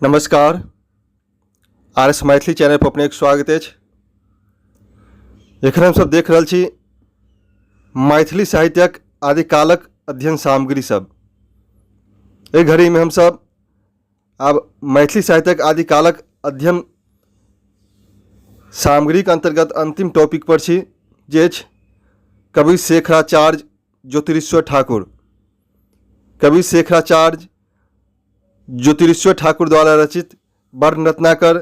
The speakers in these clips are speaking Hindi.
नमस्कार। आर एस मैथिली चैनल पर अपने स्वागत है। एखन हम सब देख रहल छी मैथिली साहित्यक आदिकालक अध्ययन सामग्री सब। एहि घड़ी में हम सब आब मैथिली साहित्यक आदिकालक अध्ययन सामग्री के अंतर्गत अंतिम टॉपिक पर छी, जे अछि कवि शेखराचार्य ज्योतिरीश्वर ठाकुर। कवि शेखराचार्य ज्योतिरीश्वर ठाकुर द्वारा रचित वर्ण रत्नाकर,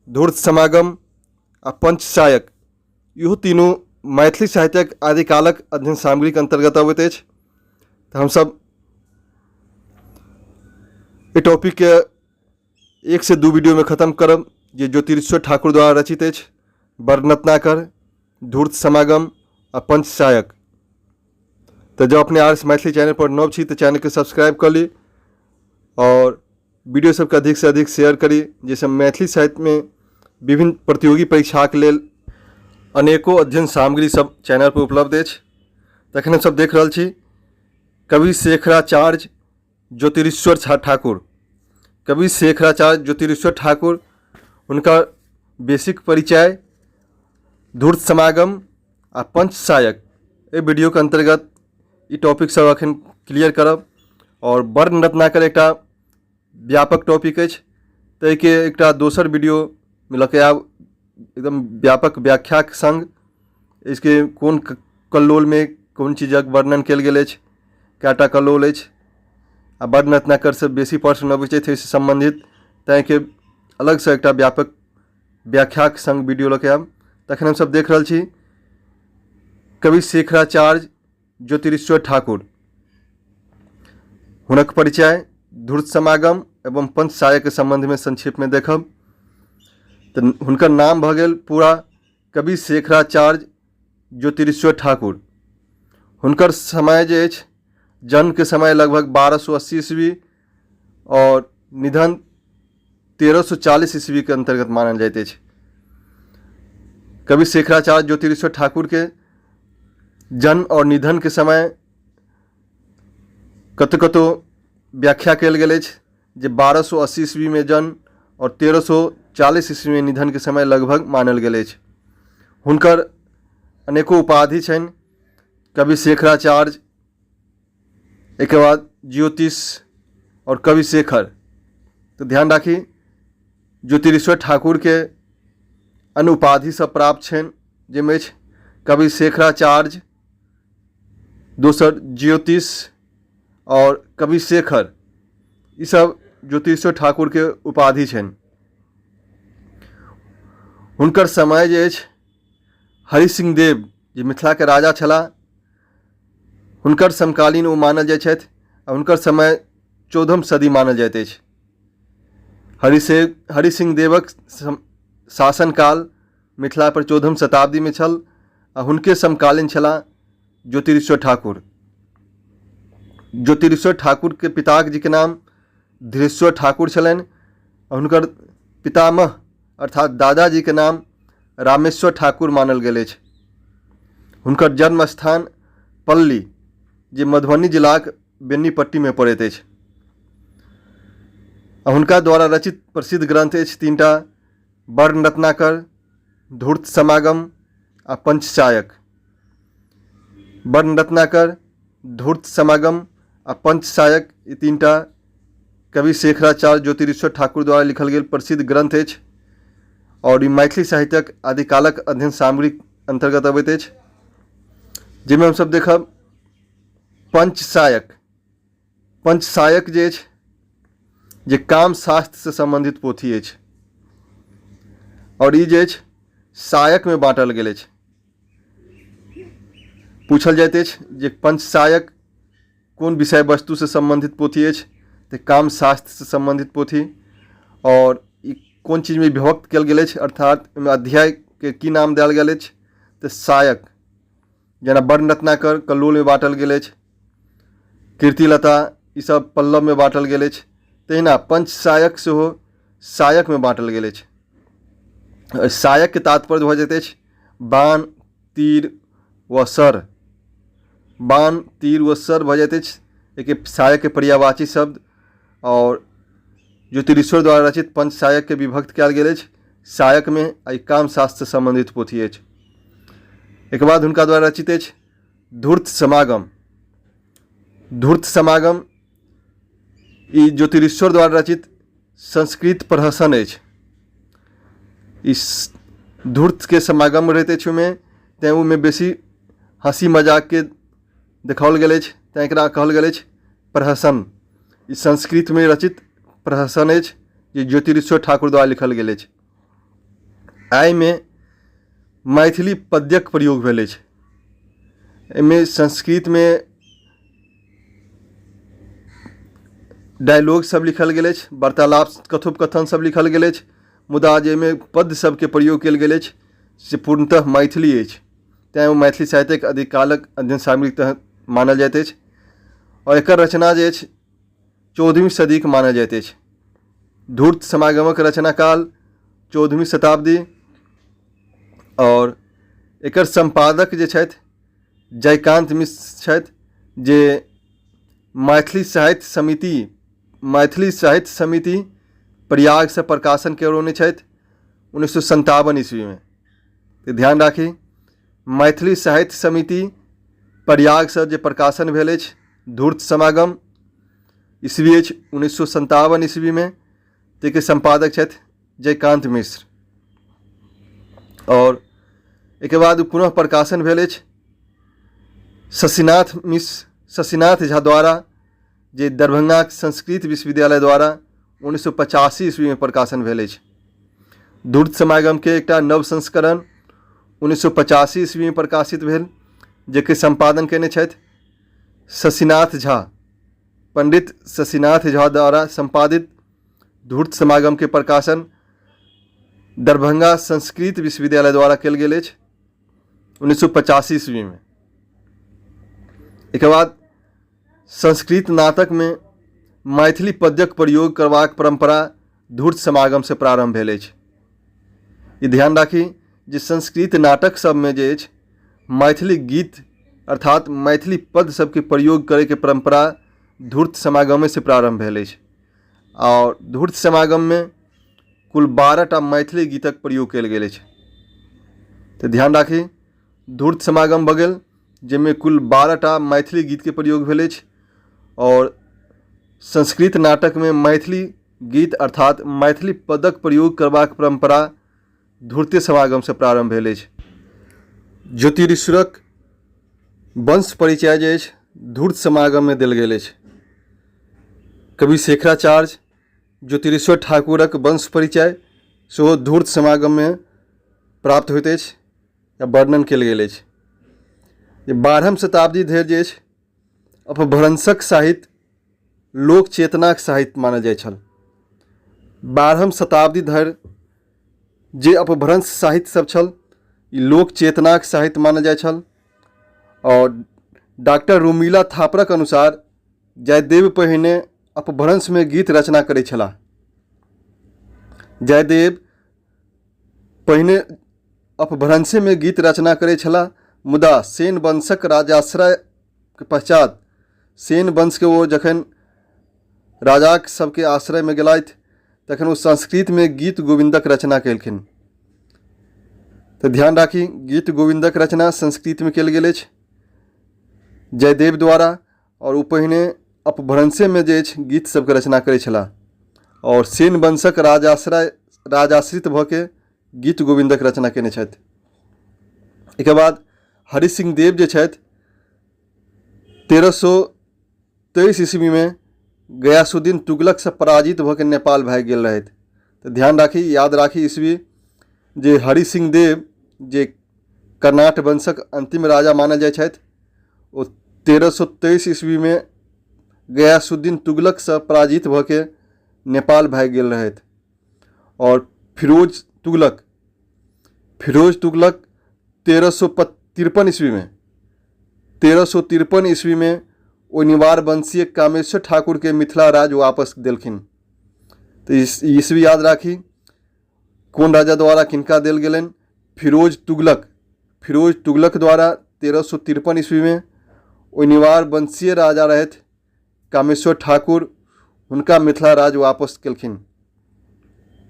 धूर्त समागम आ पंचसायक इहो तीनों मैथिली साहित्यक आदिकालक अध्ययन सामग्री के अंतर्गत अबैत अछि। तो हम सब ये टॉपिक के 1 से 2 वीडियो में खत्म करब, जे ज्योतिरीश्वर ठाकुर द्वारा रचित अछि वर्ण रत्नाकर, धूर्त समागम आ पंचसायक। तो जब अपने आर एस मैथिली चैनल पर नव छी तो चैनल के सब्सक्राइब कर ली और वीडियो सबके अधिक से अधिक शेयर करी, जैसे मैथिली साहित्य में विभिन्न प्रतियोगी परीक्षा के लेल अनेकों अध्ययन सामग्री सब चैनल पर उपलब्ध अछि। तखन हम सब देख रहल छी कवि शेखराचार्य ज्योतिरीश्वर ठाकुर। कवि शेखराचार्य ज्योतिरीश्वर ठाकुर, उनका बेसिक परिचय, धूर्त समागम आ पंचसायक ए वीडियो के अंतर्गत ई टॉपिक सब अखन क्लियर करब। और वर्ण रत्नाकर एकटा व्यापक टॉपिक अछि, ताहि के एकटा दोसर वीडियो मिलक आब एकदम व्यापक व्याख्या के संग इसके कोन कल्लोल में कोन चीजक वर्णन कयल गेल अछि, कएटा कल्लोल अछि आ वर्ण रत्नाकर से बेसी प्रश्न अबैत छै से संबंधित, ताहि के अलग से एकटा व्यापक व्याख्या के संग वीडियो लऽ के आब। तखन हम सब देख रहल छी कवि शेखराचार्य ज्योतिरीश्वर ठाकुर, हुनक परिचय, धूर्त समागम एवं पंचसायक के संबंध में संक्षेप में देखब। तो हुनकर नाम भ गेल पूरा कवि शेखराचार्य ज्योतिरीश्वर ठाकुर। हुनकर समय जे अछि, जन्म के समय लगभग 1280 ईस्वी और निधन 1340 ईस्वी के अंतर्गत मानल जाइत अछि। कवि शेखराचार्य ज्योतिरीश्वर ठाकुर के जन्म और निधन के समय कतौ व्याख्या कयल गेल अछि, जे 1280 ईस्वी में जन्म और 1340 ईस्वी में निधन के समय लगभग मानल गेल अछि। हुनकर अनेकों उपाधि छनि, कवि शेखराचार्य, एक बाद ज्योतिष और कवि शेखर। तो ध्यान राखी ज्योतिरीश्वर ठाकुर के अन्य उपाधि सब प्राप्त छनि, जाहिमे अछि कवि शेखराचार्य, दोसर ज्योतिष और कवि शेखर। ई सब ज्योतिरीश्वर ठाकुर के उपाधि छनि। हुनकर समय जे अछि, हरि सिंह देव जे मिथिला के राजा छलाह, हुनकर समकालीन ओ मानल जाइत छथि आ हुनकर समय 14वीं सदी मानल जाइत अछि। हरि सिंह देवक शासनकाल मिथिला पर 14वीं शताब्दी में छल आ हुनके समकालीन छलाह ज्योतिरीश्वर ठाकुर। ज्योतिरीश्वर ठाकुर के पिताक जी के नाम धीरेश्वर ठाकुर छलनि और हुनकर पितामह अर्थात दादाजी के नाम रामेश्वर ठाकुर मानल गेल अछि। हुनकर जन्म स्थान पल्ली, जे मधुबनी जिलाक बेनीपट्टी में पड़ैत अछि। हुनका द्वारा रचित प्रसिद्ध ग्रंथ अछि 3टा, वर्ण रत्नाकर, धूर्त समागम आ पंचसायक। वर्ण रत्नाकर, धूर्त समागम आ पंचसायक ई 3टा कवि शेखराचार्य ज्योतिरीश्वर ठाकुर द्वारा लिखल गेल प्रसिद्ध ग्रंथ अछि और ई मैथिली साहित्यक आदिकालक अध्ययन सामग्री अंतर्गत अबैत अछि, जाहिमे हम सब देखब पंचसायक। पंचसायक जे अछि, जे काम शास्त्र से संबंधित पोथी अछि और ई जे अछि सायक में बाँटल गेल अछि। पूछल जाइत अछि जे पंचसायक कोन विषय वस्तु से संबंधित पोथी अछि, तो काम शास्त्र से संबंधित पोथी। और ई कोन चीज में विभक्त कयल गेल अछि, अर्थात अध्याय के की नाम देल गेल अछि, तो सायक। जेना वर्ण रत्नाकर कल्लोल में बाँटल गेल अछि, कीर्तिलता ई सब पल्लव में बाँटल गेल अछि, तहिना पंचसायक सेहो सायक में बाँटल गेल अछि। सायक के तात्पर्य भऽ जाइत अछि बाण, तीर व सर। बाण, तीर व सर भऽ जाइत अछि एक सायक के पर्यायवाची शब्द। और ज्योतिरीश्वर द्वारा रचित पंचसायक के विभक्त कयल गेल अछि। सायक में आई काम शास्त्र संबंधित पोथी अछि। एक बाद हुनका द्वारा रचित अछि धूर्त समागम। धूर्त समागम ई ज्योतिरीश्वर द्वारा रचित संस्कृत प्रहसन अछि। इस धूर्त के समागम रहते अछि में तैं में बेसी हंसी मजाक के देखाओल गेल अछि, तैं एकरा कहल गेल अछि प्रहसन। ई संस्कृत में रचित प्रहसन अछि जे ज्योतिरीश्वर ठाकुर द्वारा लिखल गेल अछि। आई में मैथिली पद्यक प्रयोग भेल अछि। एहिमे संस्कृत में डायलॉग सब लिखल गेल अछि, वार्तालाप कथोपकथन सब लिखल गेल अछि, मुदा जाहिमे पद्य सबके प्रयोग कयल गेल अछि से पूर्णतः मैथिली अछि। तैँ ओ मैथिली साहित्यक अधिकालक अध्ययन सामग्रीक तहत मानल जाइत अछि और एकर रचना जे अछि 14वीं सदी के मानल जाइत अछि। धूर्त समागमक रचना काल 14वीं शताब्दी और एकर संपादक जे छथि जयकांत मिश्र छथि, जे मैथिली साहित्य समिति प्रयाग से प्रकाशन करौने छथि 1957 ईस्वी में। तो ध्यान राखी मैथिली साहित्य समिति प्रयाग से जे प्रकाशन भेल अछि धूर्त समागम ईस्वी अछि 1957 ईस्वी में। ताके संपादक छथि जयकांत मिश्र। और एक बाद पुनः प्रकाशन भेल अछि शशिनाथ झा द्वारा, जे दरभंगा संस्कृत विश्वविद्यालय द्वारा 1985 ईस्वी में प्रकाशन भेल अछि। धूर्त समागम के एकटा नव संस्करण 1985 ईस्वी में प्रकाशित भेल, जेके संपादन केने छथि शशिनाथ झा। पंडित शशिनाथ झा द्वारा संपादित धूर्त समागम के प्रकाशन दरभंगा संस्कृत विश्वविद्यालय द्वारा कयल गेल अछि 1985 ईस्वी में। एक बाद संस्कृत नाटक में मैथिली पद्यक प्रयोग करबाक परंपरा धूर्त समागम से प्रारंभ भेल अछि। ई ध्यान राखी जे संस्कृत नाटक सब में जे अछि मैथिली गीत अर्थात मैथिली पद सबके प्रयोग करे के परंपरा धूर्त समागम से प्रारंभ भेल अछि। और धूर्त समागम में कुल 12टा मैथिली गीतक प्रयोग कयल गेल अछि। तो ध्यान राखी धूर्त समागम भऽ गेल जाहिमे कुल 12टा मैथिली गीत के प्रयोग भेल अछि और संस्कृत नाटक में मैथिली गीत अर्थात मैथिली पदक प्रयोग करबाक परंपरा धूर्त समागम से प्रारंभ भेल अछि। ज्योतिरीश्वरक वंश परिचय जे अछि धूर्त समागम में देल गेल अछि। कवि शेखराचार्य ज्योतिरीश्वर ठाकुरक वंश परिचय सेहो धूर्त समागम में प्राप्त होइत अछि या वर्णन कयल गेल अछि। जे 12वीं शताब्दी धरि जे अछि अपभ्रंशक साहित्य लोक चेतनाक साहित्य मानल जाइ छल। 12वीं शताब्दी धरि जे अपभ्रंश साहित्य सब छल ई लोक चेतनाक साहित्य मानल जाइ छल। और डॉक्टर रुमिला थापरक अनुसार जयदेव पहिने अपभ्रंश में गीत रचना करै छलाह। जयदेव पहिने अपभ्रंशे में गीत रचना करै छलाह, मुदा सेन वंशक राजाश्रय के पश्चात सेन वंश के ओ जखन राजाक सबके आश्रय में गेलथि तखन ओ संस्कृत में गीत गोविंदक रचना केलखिन। तो ध्यान राखी गीत गोविंदक रचना संस्कृत में कयल गेल अछि जयदेव द्वारा और ओ पहिने अपभ्रंशे में जे अछि गीत सबके रचना करै छलाह और सेन वंशक राजाश्रित भऽ के गीत गोविंदक रचना केने छथि। एक बाद हरि सिंह देव जे छथि 1323 ईस्वी में गयासुद्दीन तुगलक से पराजित भऽ के नेपाल भागि गेल रहथि। तो ध्यान राखी याद राखी ईस्वी जे हरि सिंह देव जे कर्नाट वंशक अंतिम राजा मानल जाइ छथि ओ 1323 ईस्वी में गयासुद्दीन तुगलक से पराजित भऽ के नेपाल भागि गेल रहथि। और फिरोज तुगलक 1353 ईस्वी में ओ निवार वंशीय कामेश्वर ठाकुर के मिथिला राज वापस देलखिन। तो ईस्वी याद राखी कौन राजा द्वारा किनका देल गेलनि। फिरोज तुगलक द्वारा 1353 ईस्वी में ओ निवार वंशीय राजा रहथि कामेश्वर ठाकुर, हुनका मिथिला राज वापस केलखिन।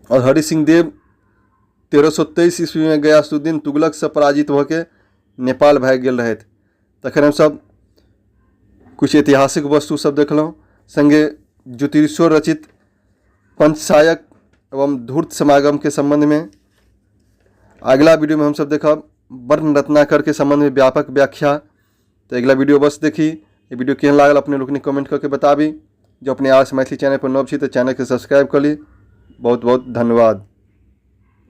और हरि सिंह देव 1323 ईस्वी में गयासुद्दीन तुगलक से पराजित होकर नेपाल भाग गेल रहे। तखन हमसब कुछ ऐतिहासिक वस्तु सब देखलहुँ, संगे ज्योतिषो रचित पंचसायक एवं धूर्त समागम के संबंध में। अगला वीडियो में हम सब देखब वर्ण रत्नाकर के संबंध में व्यापक व्याख्या। तो अगला वीडियो बस देखी। ये वीडियो केहन लागल अपने लोग कमेंट करके बताबी। जो अपने आर्स मैथिली चैनल पर नव छी तो चैनल के सब्सक्राइब कर ली। बहुत बहुत धन्यवाद।